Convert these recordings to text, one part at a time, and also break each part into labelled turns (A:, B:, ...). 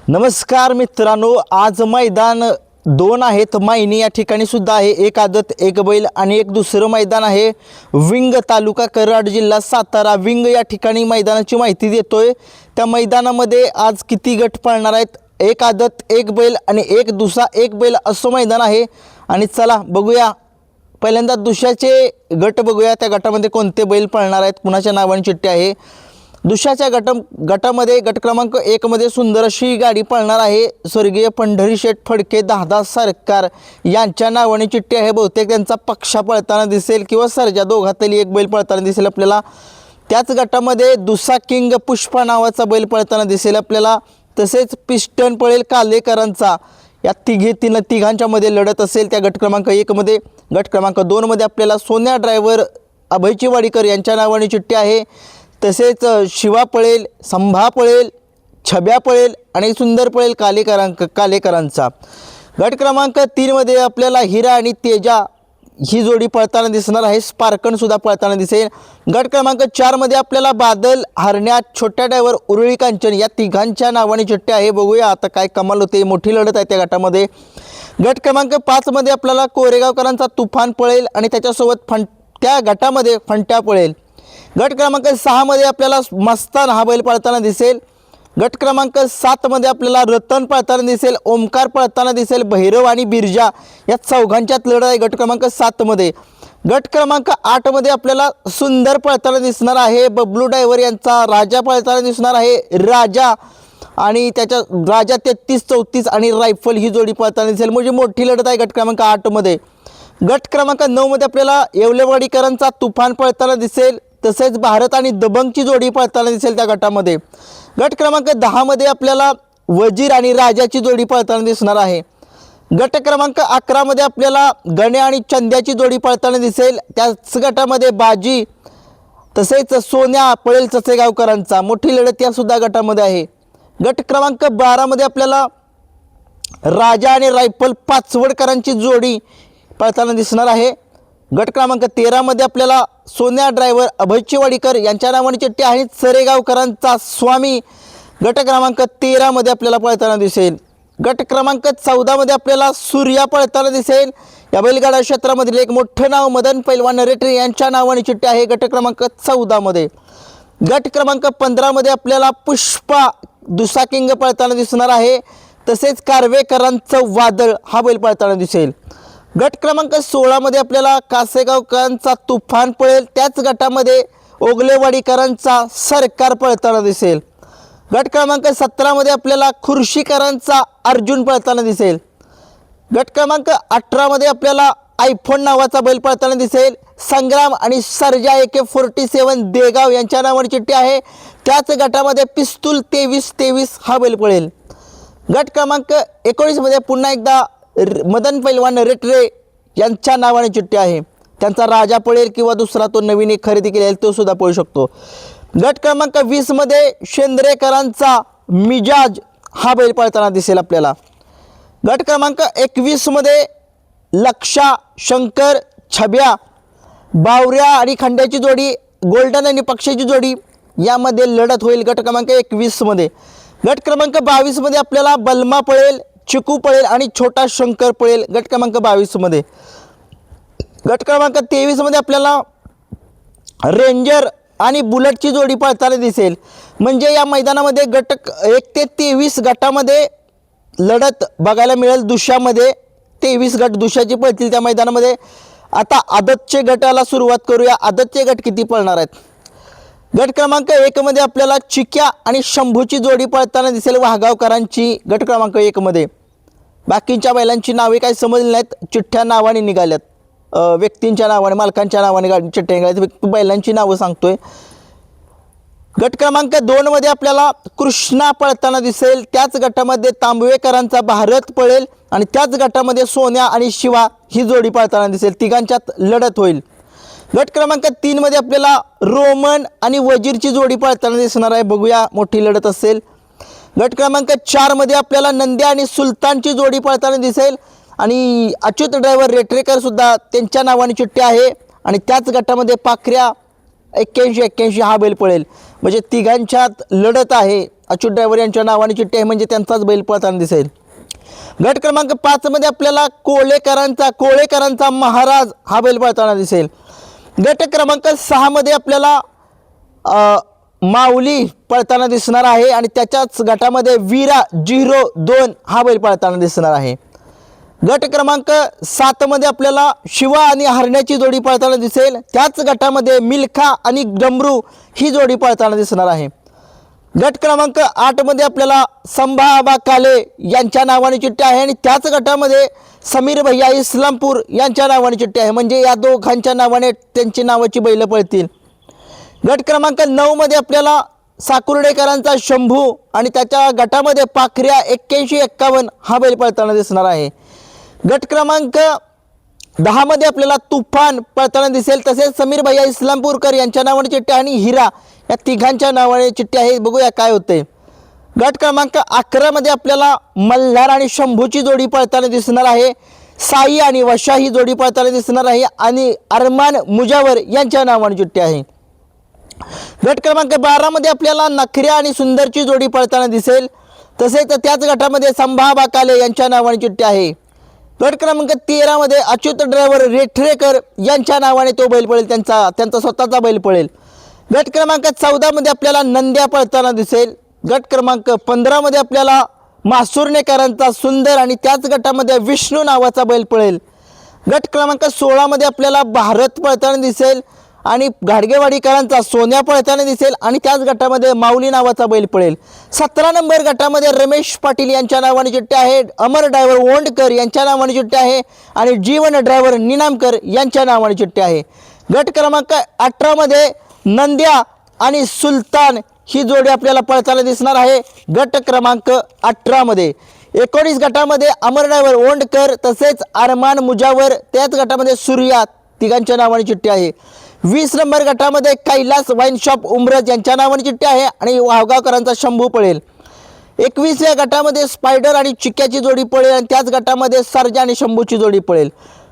A: नमस्कार मित्रांनो, आज मैदान दोन आहेत. मायनी या ठिकाणी सुद्धा आहे. एक आदत एक बैल आणि एक दुसरं मैदान आहे विंग, तालुका कराड, जिल्हा सातारा. विंग या ठिकाणी मैदानाची माहिती देतोय. त्या मैदानामध्ये आज किती गट पळणार आहेत? एक आदत एक बैल आणि एक दुसरा एक बैल असं मैदान आहे. आणि चला बघूया, पहिल्यांदा दुसऱ्याचे गट बघूया. त्या गटामध्ये कोणते बैल पळणार आहेत, कुणाच्या नावाने चिठ्ठी आहे. दुसऱ्याच्या गटामध्ये गट क्रमांक 1 मध्ये सुंदर अशी गाडी पळणार आहे. स्वर्गीय पंढरीशेठ फडके दादा सरकार यांच्या नावाने चिठ्ठी आहे. बहुतेक त्यांचा पक्षा पळताना दिसेल किंवा सर्जा, दोघातली एक बैल पळताना दिसेल आपल्याला. त्याच गटामध्ये दुसा किंग पुष्पा नावाचा बैल पळताना दिसेल आपल्याला. तसेच पिस्टन पळेल कालेकरांचा. या तिघांच्या मध्ये लढत असेल त्या गट क्रमांक 1 मध्ये. गट क्रमांक 2 मध्ये आपल्याला सोन्या ड्रायव्हर अभयची वाडीकर यांच्या नावाने चिठ्ठी आहे. तसेच शिवा पळेल, संभा पळेल, छब्या पळेल आणि सुंदर पळेल कालेकरांचा. गट क्रमांक 3 मध्ये आपल्याला हिरा आणि तेजा ही जोडी पळताना दिसणार आहे. स्पार्कन सुद्धा पळताना दिसेल. गट क्रमांक 4 मध्ये आपल्याला बादल, हरण्या, छोट्या ड्रायव्हर, उरळी कांचन या तिघांच्या नावाने चिठ्ठी आहे. बघूया आता काय कमाल होते. मोठी लढत आहे त्या गटामध्ये. गट क्रमांक 5 मध्ये आपल्याला कोरेगावकरांचा तुफान पळेल आणि त्याच्यासोबत त्या गटामध्ये फंट्या पळेल. गट क्रमांक 6 मध्ये आपल्याला मस्तान हा बैल पळताना दिसेल. गट क्रमांक 7 मध्ये आपल्याला रतन पळताना दिसेल, ओमकार पळताना दिसेल, भैरव आणि बिरजा या चौघांच्यात लढत आहे गट क्रमांक 7 मध्ये. गट क्रमांक 8 मध्ये आपल्याला सुंदर पळताना दिसणार आहे. बबलू ड्रायव्हर यांचा राजा पळताना दिसणार आहे. राजा आणि त्याच्या राजा 33-34 आणि रायफल ही जोडी पळताना दिसेल. म्हणजे मोठी लढत आहे गट क्रमांक 8 मध्ये. गट क्रमांक 9 मध्ये आपल्याला येवलेवाडीकरांचा तुफान पळताना दिसेल. तसेच भारत आणि दबंगची जोडी पळताना दिसेल त्या गटामध्ये. गट क्रमांक 10 मध्ये आपल्याला वजीर आणि राजाची जोडी पळताना दिसणार आहे. गट क्रमांक 11 मध्ये आपल्याला गण्या आणि चंद्याची जोडी पळताना दिसेल. त्याच गटामध्ये बाजी तसेच सोन्या पळेल चसेगावकरांचा. मोठी लढत या सुद्धा गटामध्ये आहे. गट क्रमांक 12 मध्ये आपल्याला राजा आणि रायफल पाचवडकरांची जोडी पळताना दिसणार आहे. गट क्रमांक 13 मध्ये आपल्याला सोन्या ड्रायव्हर अभयची वाडीकर यांच्या नावाने चिठ्ठी आहे. सरेगावकरांचा स्वामी गट क्रमांक 13 मध्ये आपल्याला पळताना दिसेल. गट क्रमांक 14 मध्ये आपल्याला सूर्या पळताना दिसेल. या बैलगाडा क्षेत्रामधील एक मोठं नाव मदन पैलवान नरेट्रे यांच्या नावाने चिठ्ठी आहे गट क्रमांक 14 मध्ये. गट क्रमांक 15 मध्ये आपल्याला पुष्पा दुसा किंग पळताना दिसणार आहे. तसेच कारवेकरांचं वादळ हा बैल पळताना दिसेल. गट क्रमांक 16 मध्ये आपल्याला कासेगावकरांचा तुफान पळेल. त्याच गटामध्ये ओगलेवाडीकरांचा सरकार पळताना दिसेल. गट क्रमांक 17 मध्ये आपल्याला खुर्शीकरांचा अर्जुन पळताना दिसेल. गट क्रमांक 18 मध्ये आपल्याला आयफोन नावाचा बैल पळताना दिसेल. संग्राम आणि सर्जा AK-47 देगाव यांच्या नावाने चिठ्ठी आहे. त्याच गटामध्ये पिस्तूल 23-23 हा बैल पळेल. गट क्रमांक 19 मध्ये पुन्हा एकदा मदन पैलवान रेटरे यांच्या नावाने चिठ्ठी आहे. त्यांचा राजा पळेल किंवा दुसरा तो नवीन एक खरेदी केलेला तो सुद्धा पळू शकतो. गट क्रमांक 20 मध्ये शेंद्रेकरांचा मिजाज हा बैल पळताना दिसेल आपल्याला. गट क्रमांक 21 मध्ये लक्षा, शंकर, छब्या, बावऱ्या आणि खंड्याची जोडी, गोल्डन आणि पक्षाची जोडी यामध्ये लढत होईल गट क्रमांक 21 मध्ये. गट क्रमांक 22 मध्ये आपल्याला बलमा पळेल, चिकू पळेल आणि छोटा शंकर पळेल गट क्रमांक 22 मध्ये. गट क्रमांक 23 मध्ये आपल्याला रेंजर आणि बुलेटची जोडी पळताना दिसेल. म्हणजे या मैदानामध्ये गट 1 ते 23 गटामध्ये लढत बघायला मिळेल. दुशामध्ये 23 गट दुशाची पळतील त्या मैदानामध्ये. आता आदतचे गटाला सुरुवात करूया. आदतचे गट किती पळणार आहेत? गट क्रमांक 1 मध्ये आपल्याला चिक्या आणि शंभूची जोडी पळताना दिसेल वाघावकरांची गट क्रमांक 1 मध्ये. बाकींच्या बैलांची नावे काही समजली नाहीत, चिठ्ठ्या नावाने निघाल्यात. व्यक्तींच्या नावाने, मालकांच्या नावाने गाडी चिठ्ठ्या निघाल्यात. बैलांची नावं सांगतोय. गट क्रमांक 2 मध्ये आपल्याला कृष्णा पळताना दिसेल. त्याच गटामध्ये तांबवेकरांचा भारत पळेल आणि त्याच गटामध्ये सोन्या आणि शिवा ही जोडी पळताना दिसेल. तिघांच्यात लढत होईल. गट क्रमांक 3 मध्ये आपल्याला रोमन आणि वजीरची जोडी पळताना दिसणार आहे. बघूया, मोठी लढत असेल. गट क्रमांक 4 मध्ये आपल्याला नंद्या आणि सुलतानची जोडी पळताना दिसेल आणि अच्युत ड्रायव्हर रेटरेकर सुद्धा त्यांच्या नावाने चिठ्ठी आहे. आणि त्याच गटामध्ये पाखऱ्या 81-81 हा बैल पळेल. म्हणजे तिघांच्यात लढत आहे. अच्युत ड्रायव्हर यांच्या नावाने चिठ्ठी आहे, म्हणजे त्यांचाच बैल पळताना दिसेल. गट क्रमांक 5 मध्ये आपल्याला कोळेकरांचा महाराज हा बैल पळताना दिसेल. गट क्रमांक 6 मध्ये आपल्याला माऊली पळताना दिसणार आहे आणि त्याच्याच गटामध्ये वीरा 02 हा बैल पळताना दिसणार आहे. गट क्रमांक 7 मध्ये आपल्याला शिवा आणि हरण्याची जोडी पळताना दिसेल. त्याच गटामध्ये मिल्खा आणि डमरू ही जोडी पळताना दिसणार आहे. गट क्रमांक 8 मध्ये आपल्याला संभाबा काले यांच्या नावाने चिठ्ठी आहे आणि त्याच गटामध्ये समीर भैया इस्लामपूर यांच्या नावाने चिठ्ठी आहे, म्हणजे या दोघांच्या नावाने त्यांची नावाची बैलं पळतील. गट क्रमांक 9 मध्ये आपल्याला साकुर्डेकरांचा शंभू आणि त्याच्या गटामध्ये पाखऱ्या 8151 हा बैल पळताना दिसणार आहे. गट क्रमांक 10 मध्ये आपल्याला तुफान पळताना दिसेल. तसेच समीर भैया इस्लामपूरकर यांच्या नावाने चिठ्ठी आणि हिरा या तिघांच्या नावाने चिठ्ठी आहे. बघूया काय होते. गट क्रमांक 11 मध्ये आपल्याला मल्हार आणि शंभूची जोडी पळताना दिसणार आहे. साई आणि वशा ही जोडी पळताना दिसणार आहे आणि अरमान मुजावर यांच्या नावाने चिठ्ठी आहे. गट क्रमांक 12 मध्ये आपल्याला नखऱ्या आणि सुंदरची जोडी पळताना दिसेल. तसेच त्याच गटामध्ये संभाबा काले यांच्या नावाने चिठ्ठी आहे. गट क्रमांक 13 मध्ये अच्युत ड्रायव्हर रेठरेकर यांच्या नावाने तो बैल पळेल, त्यांचा स्वतःचा बैल पळेल. गट क्रमांक 14 मध्ये आपल्याला नंद्या पळताना दिसेल. गट क्रमांक 15 मध्ये आपल्याला मासुर्णेकरांचा सुंदर आणि त्याच गटामध्ये विष्णू नावाचा बैल पळेल. गट क्रमांक 16 मध्ये आपल्याला भारत पळताना दिसेल आणि घाडगेवाडीकरांचा सोन्या पळताना दिसेल आणि त्याच गटामध्ये माऊली नावाचा बैल पळेल. 17 नंबर गटामध्ये रमेश पाटील यांच्या नावाने चिठ्ठी आहे. अमर ड्रायव्हर ओंडकर यांच्या नावाने चिठ्ठी आहे आणि जीवन ड्रायव्हर निनामकर यांच्या नावाने चिठ्ठी आहे. गट क्रमांक 18 मध्ये नंद्या आणि सुलतान ही जोडी आपल्याला पळताना दिसणार आहे. गट क्रमांक 18 मध्ये 19 गटामध्ये अमर ड्रायव्हर ओंडकर तसेच अरमान मुजावर, त्याच गटामध्ये सूर्या तिघांच्या नावाने चिठ्ठी आहे. 20 नंबर गटामध्ये कैलास वाईन शॉप उमरज यांच्या नावाने चिठ्ठी आहे आणि वाघगावकरांचा शंभू पळेल. 21व्या गटामध्ये स्पायडर आणि चिक्क्याची जोडी पळेल आणि त्याच गटामध्ये सर्जा आणि शंभूची जोडी पळेल.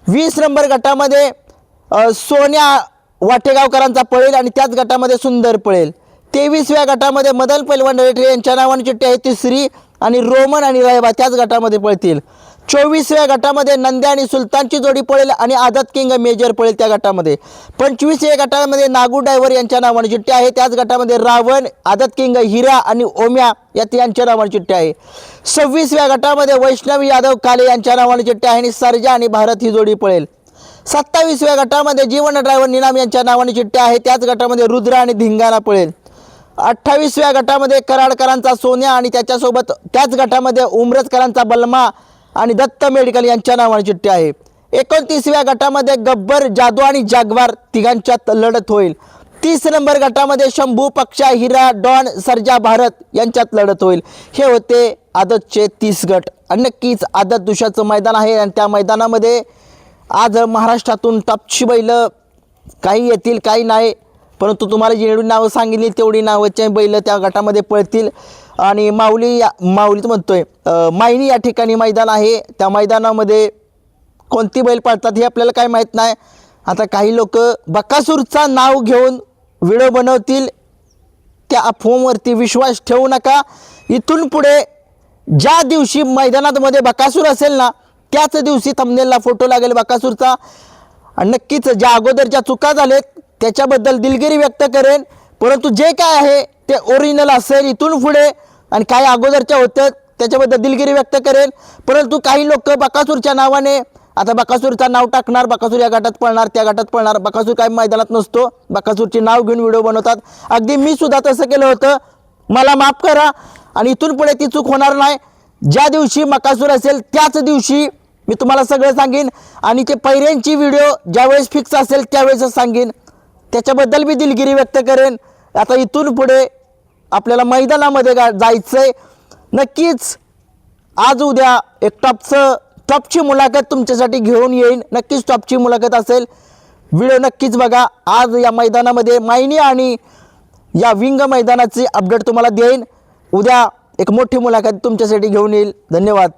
A: 20 नंबर गटामध्ये सोन्या वाटेगावकरांचा पळेल आणि त्याच गटामध्ये सुंदर पळेल. 23व्या गटामध्ये मदन पैलवान रेठरे यांच्या नावाने चिठ्ठी आहे तिसरी आणि रोमन आणि रायबा त्याच गटामध्ये पळतील. 24व्या गटामध्ये नंद्या आणि सुलतानची जोडी पळेल आणि आदत किंग मेजर पळेल त्या गटामध्ये. 25व्या गटामध्ये नागू ड्रायव्हर यांच्या नावाने चिठ्ठी आहे. त्याच गटामध्ये रावण, आदत किंग हिरा आणि ओम्या या यांच्या नावाने चिठ्ठी आहे. 26व्या गटामध्ये वैष्णवी यादव काले यांच्या नावाने चिठ्ठी आहे आणि सर्जा आणि भारत ही जोडी पळेल. 27व्या गटामध्ये जीवन ड्रायव्हर निनाम यांच्या नावाने चिठ्ठी आहे. त्याच गटामध्ये रुद्र आणि धिंगाणा पळेल. 28व्या गटामध्ये कराडकरांचा सोन्या आणि त्याच्यासोबत त्याच गटामध्ये उमरजकरांचा बलमा आणि दत्त मेडिकल यांच्या नावाने चिठ्ठी आहे. 29व्या गटामध्ये गब्बर, जादू आणि जागवार तिघांच्यात लढत होईल. 30 नंबर गटामध्ये शंभू, पक्षा, हिरा, डॉन, सर्जा, भारत यांच्यात लढत होईल. हे होते आदतचे 30 गट आणि नक्कीच आदत दुशाचं मैदान आहे आणि त्या मैदानामध्ये आज महाराष्ट्रातून टॉपची बैल काही येतील काही नाही, परंतु तुम्हाला जेवढी नावं सांगितली तेवढी नावाचे बैल त्या गटामध्ये पळतील. आणि माऊलीच म्हणतोय मायनी या ठिकाणी मैदान आहे. त्या मैदानामध्ये कोणती बैल पळतात हे आपल्याला काय माहीत नाही. आता काही लोक बकासूरचा नाव घेऊन व्हिडिओ बनवतील, त्या अफवांवरती विश्वास ठेवू नका. इथून पुढे ज्या दिवशी मैदानामध्ये बकासूर असेल ना त्याच दिवशी थंबनेलला फोटो लागेल बकासूरचा. आणि नक्कीच ज्या अगोदरच्या चुका झालेत त्याच्याबद्दल दिलगिरी व्यक्त करेन, परंतु जे काय आहे ते ओरिजिनल असेल इथून पुढे. आणि काही अगोदरच्या होत्या त्याच्याबद्दल दिलगिरी व्यक्त करेन, परंतु काही लोक बकासूरच्या नावाने आता बकासूरचं नाव टाकणार, बकासूर या गटात पळणार त्या गटात पळणार. बकासूर काही मैदानात नसतो, बकासूरचे नाव घेऊन व्हिडिओ बनवतात. अगदी मी सुद्धा तसं केलं होतं, मला माफ करा आणि इथून पुढे ती चूक होणार नाही. ज्या दिवशी बकासूर असेल त्याच दिवशी मी तुम्हाला सगळं सांगेन आणि ते पैऱ्यांची व्हिडिओ ज्यावेळेस फिक्स असेल त्यावेळेसच सांगेन, त्याच्याबद्दल मी दिलगिरी व्यक्त करेन. आता इथून पुढे आपल्याला मैदानामध्ये जायचंय. नक्कीच आज उद्या एक टॉपची मुलाखत तुमच्यासाठी घेऊन येईन. नक्कीच टॉपची मुलाखत असेल, व्हिडिओ नक्कीच बघा. आज या मैदानामध्ये मायनी आणि या विंग मैदानाची अपडेट तुम्हाला देईन. उद्या एक मोठी मुलाखत तुमच्यासाठी घेऊन येईल. धन्यवाद.